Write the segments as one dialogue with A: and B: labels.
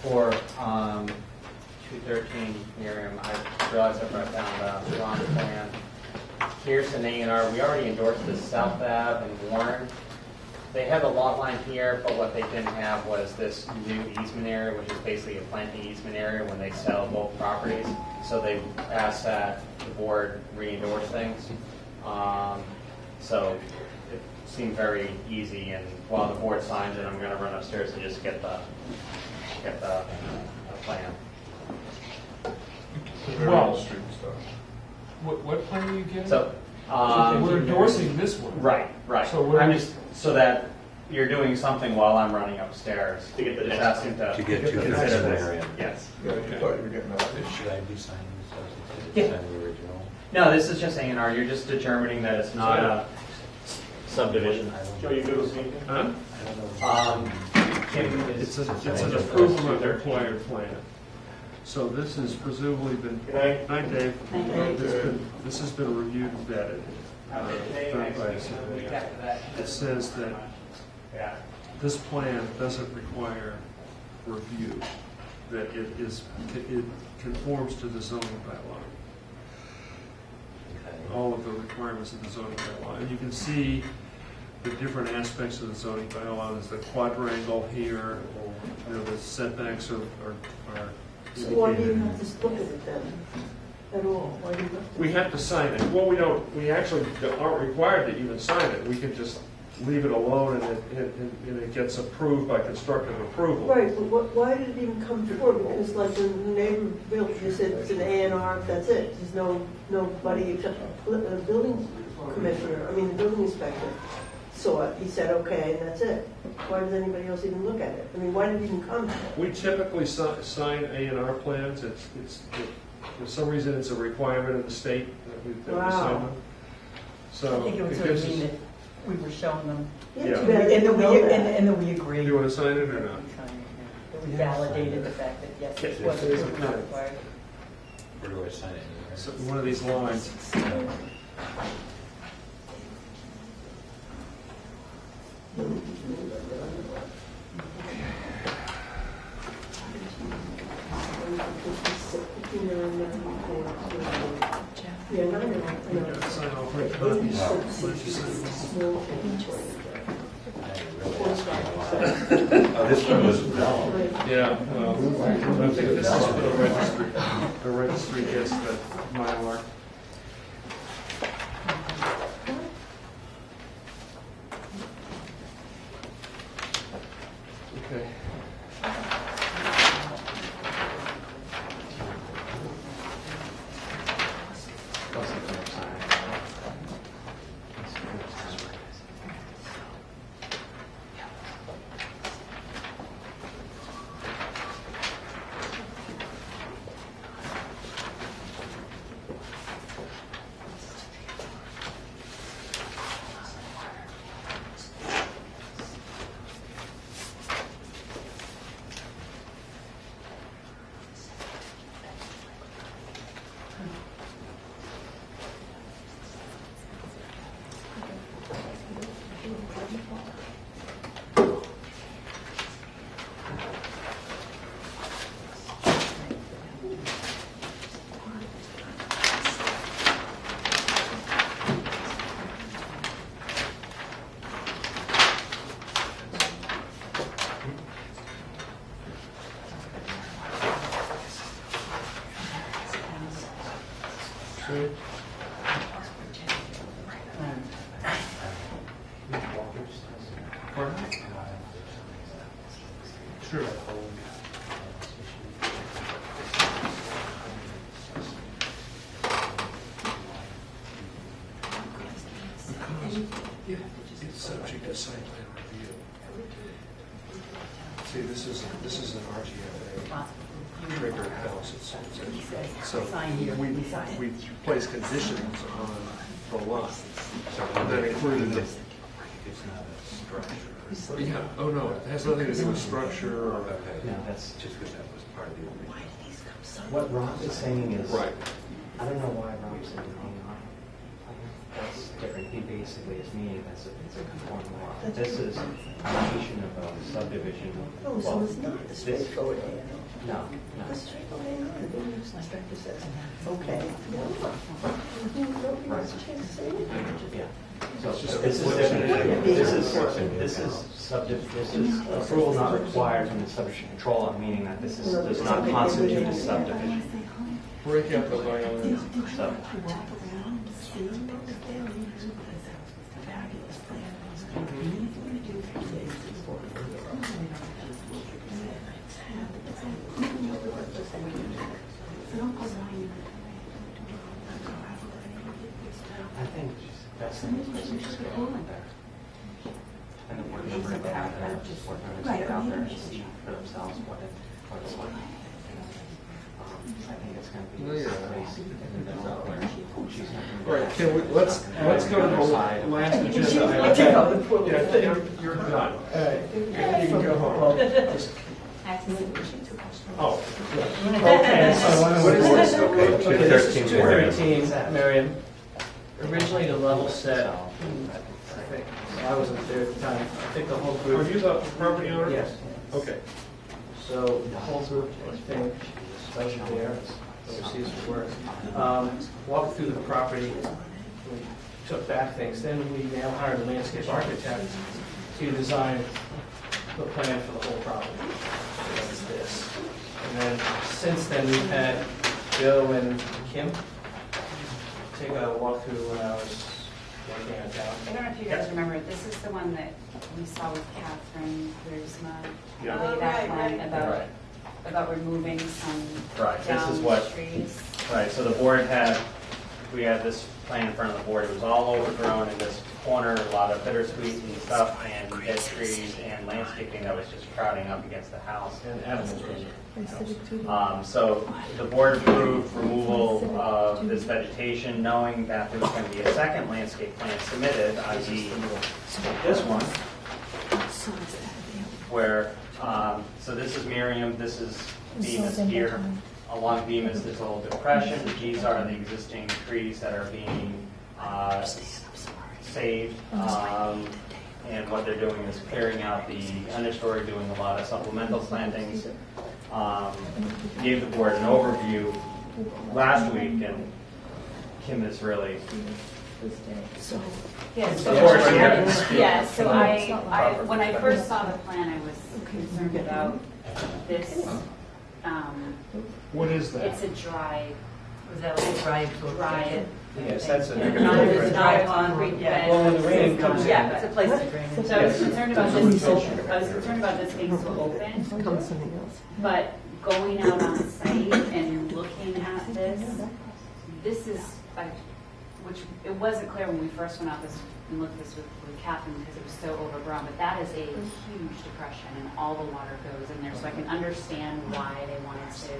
A: For 213 Merriam, I realized I brought down the wrong plan. Here's an A&R. We already endorsed the South Ave and Warren. They have a lot line here, but what they didn't have was this new easement area, which is basically a planting easement area when they sell both properties. So they asked that the board re-endorse things. So it seemed very easy, and while the board signs it, I'm going to run upstairs and just get the plan.
B: Well, what plan are you getting?
A: So
B: we're endorsing this one.
A: Right.
B: So we're
A: I'm just so that you're doing something while I'm running upstairs
C: To get the
A: just
C: next
A: asking to
C: get to
A: consider
C: the
A: this.
C: area.
A: Yes.
D: Yeah, you thought you were getting that.
C: Should I be signing this?
A: Yeah.
C: Sign the original?
A: No, this is just A&R. You're just determining that it's not a
C: Subdivision.
D: Joe, you good with me?
B: Huh?
A: It's
B: It's an approval of the required plan. So this has presumably been.
D: Good night.
B: Night, Dave.
D: Night, Dave.
B: This has been reviewed and vetted. It says that this plan doesn't require review, that it conforms to the zoning bylaw. All of the requirements of the zoning bylaw. And you can see the different aspects of the zoning bylaw. There's the quadrangle here, the setbacks are
E: So why do you have to look at it then, at all? Why do you have to?
B: we have to sign it. Well, we actually aren't required to even sign it. We can just leave it alone and it gets approved by constructive approval.
E: Right, but why did it even come forward? Because like the neighbor built, you said it's an A&R, that's it. There's nobody except the building commissioner, the building inspector saw it. He said, okay, and that's it. Why does anybody else even look at it? Why did it even come?
B: We typically sign A&R plans. For some reason, it's a requirement of the state that we sign them. So
F: I think it was
B: it
F: what I
B: gives
F: mean
B: us-
F: that we were showing them,
B: Yeah.
E: Too
F: and
E: bad I
F: then
E: didn't know that.
F: we agreed.
B: Do you want to sign it or not?
F: That we validated the fact that yes, it was not required.
C: Where do I sign it?
B: So one of these lines.
E: Yeah, no.
B: Sign all three copies.
C: Oh, this one was wrong.
B: Yeah, well, I think this is for the registry. The registry gets the Mylar. Okay. Sure. It's subject to site plan review. See, this is an RGFA triggered house. So we place conditions on the lot. And that included the.
C: It's not a structure.
B: Yeah, oh no, it has nothing to do with structure or.
C: Okay.
A: No, that's
C: Just because that was part of the original.
A: what Rob is saying is.
B: Right.
A: I don't know why Rob's saying A&R. that's different. He basically is meaning it's a conforming lot. This is completion of a subdivision.
E: Oh, so it's not a straightforward A&R.
A: No,
E: A straightforward A&R, the building inspector says, okay. Nobody wants to change the same.
A: yeah. So this is different. This is approval not required from the subdivision control, meaning that this does not constitute a subdivision.
B: Break out the violin.
A: So, I think that's the just get out there. And then we're going to bring it out there, we're going to get out there and see for themselves what it's like. I think it's going to be
B: No,
A: a place in the middle where she's not going to.
B: All right, can we, let's go to the last agenda
E: I give up
B: item.
E: before we
B: Yeah, you're done. You can go home. Oh.
G: Okay, so
B: What is this? Okay.
G: Okay, this is 213 Merriam. Originally to level set, I think, so I wasn't there at the time. I think the whole
B: Are
G: group.
B: you the property owner?
G: Yes.
B: Okay.
G: So the whole group, I think, especially there, overseas for work, walked through the property, we took back things. Then we now hired a landscape architect to design the plan for the whole property. So that's this. And then since then, we've had Joe and Kim take a walk through when I was working on town.
H: I don't know if you guys remember, this is the one that we saw with Catherine Kuzma
B: Yeah.
H: way back when
A: Right.
H: about removing some
A: Right, this
H: down
A: is what-
H: trees.
A: Right, so the board we had this plan in front of the board, it was all overgrown in this corner, a lot of bittersweet and stuff, and dead trees and landscaping that was just crowding up against the house.
G: And animals was
A: So the board approved removal of this vegetation, knowing that there was going to be a second landscape plan submitted, i.e. this one, where, so this is Merriam, this is Bemis here. Along Bemis, there's a little depression. These are the existing trees that are being saved. And what they're doing is clearing out the understory, doing a lot of supplemental plantings. Gave the board an overview last week, and Kim is really
H: Yeah,
A: The board's here.
H: yeah, so I, when I first saw the plan, I was concerned about this.
B: What is that?
H: It's a dry,
F: Was that like
H: dry.
G: Yes, that's a
H: Not a dry concrete bed.
G: Well, when the rain comes in.
H: Yeah, it's a place to drain. So I was
G: Yes.
H: concerned about this, I was concerned about this being so open.
E: Come something else.
H: But going out on site and looking at this is, which it wasn't clear when we first went out and looked this with Catherine because it was so overgrown, but that is a huge depression and all the water goes in there. So I can understand why they wanted to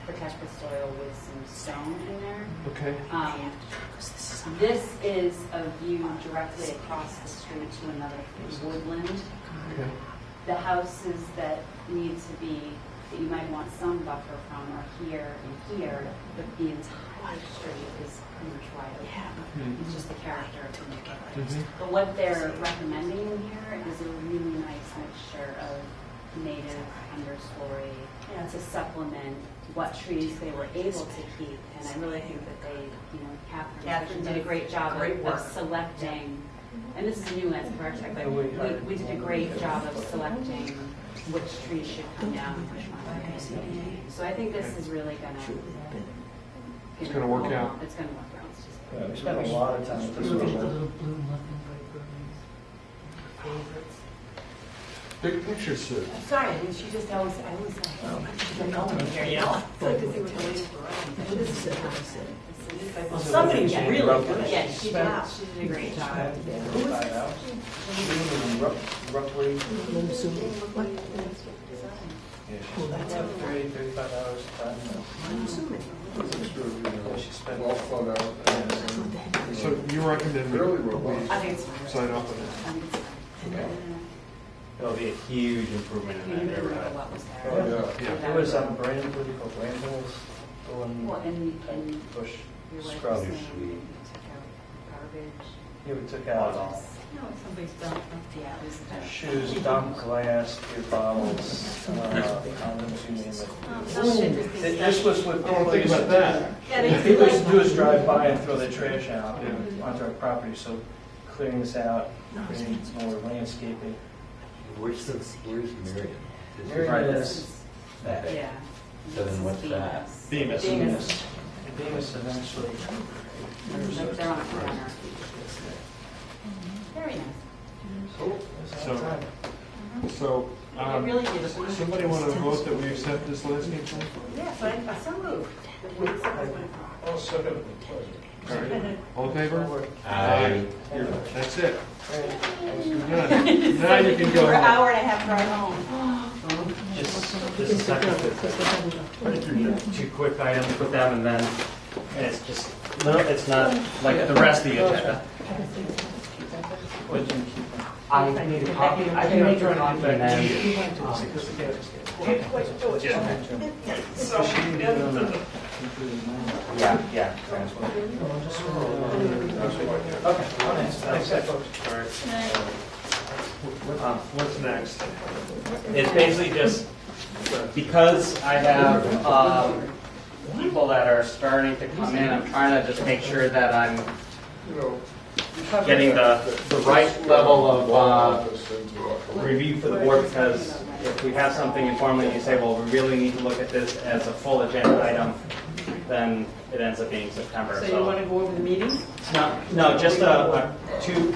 H: protect the soil with some stone in there.
B: Okay.
H: This is a view directly across the street to another woodland.
B: Okay.
H: The houses that need to be, that you might want some buffer from are here and here, but the entire street is pretty much wide open. It's just the character of the neighborhood. But what they're recommending in here is a really nice mixture of native understory to supplement what trees they were able to keep. And I really think that they, Catherine did a great job of selecting, and this is a new landscape architect, but we did a great job of selecting which trees should come down and which ones. So I think this is really
B: It's gonna work out.
H: It's going to work out.
G: Yeah, we spent a lot of time with this
F: Look at the
G: one.
F: little blue mockingbird buildings. Favorites.
B: Big picture, Sue.
F: Sorry, I mean, she just always, I always say, oh, she's like, oh, here, you know. It's like to see what the ladies were on. This is the opposite. Well, somebody's really good.
H: Yeah, she did a great job.
G: Roughly,
E: I'm assuming, what?
G: well, that's up 30, 35 hours of time.
E: I'm assuming.
G: She spent.
D: All thought out.
B: So you recommend
D: Fairly
B: we
D: robust.
H: I think it's fine.
B: sign off on it?
H: I think it's fine.
A: it'll be a huge improvement in
H: You
A: that
H: didn't remember
A: neighborhood.
H: what was
D: Oh,
H: there.
D: yeah.
G: There was brand, what do you call it, brambles
H: Well,
G: going
H: and
G: bush.
H: your wife
C: Scrubby
H: was saying
C: sweet.
H: you took out
G: Yeah, we took out
F: No, somebody's done.
H: Yeah, it was the.
G: shoes, dump glass, beer bottles, condoms, you name it.
F: Some interesting
G: This
F: stuff.
G: was what
B: Oh,
G: people
B: think
G: used to
B: about that.
F: Yeah, they
G: do.
F: used to
G: People used
F: like-
G: to do is drive by and throw their trash out
B: Yeah.
G: onto our property, so clearing this out, creating more landscaping.
C: Where's Merriam?
G: Merriam is that.
H: Yeah.
C: So then what's that?
B: Bemis.
G: Bemis. Bemis eventually.
H: They're on a corner. Very nice.
B: So, so,
F: It really is.
B: somebody want to vote that we accept this landscape plan?
F: Yes, I so moved.
B: Oh, second. All right, all in favor?
C: Aye.
B: That's it. You're done. Now you can go
F: For an
B: home.
F: hour and a half drive home.
A: Just a second. Two quick items with them, and then it's just, it's not like the rest of the agenda. I need a copy, I can make a copy and then. Yeah. Okay. Thanks, folks.
B: What's next?
A: It's basically just, because I have people that are starting to come in, I'm trying to just make sure that I'm getting the right level of review for the board, because if we have something informally and you say, well, we really need to look at this as a full agenda item, then it ends up being September.
F: So you want to go over the meetings?
A: No, just two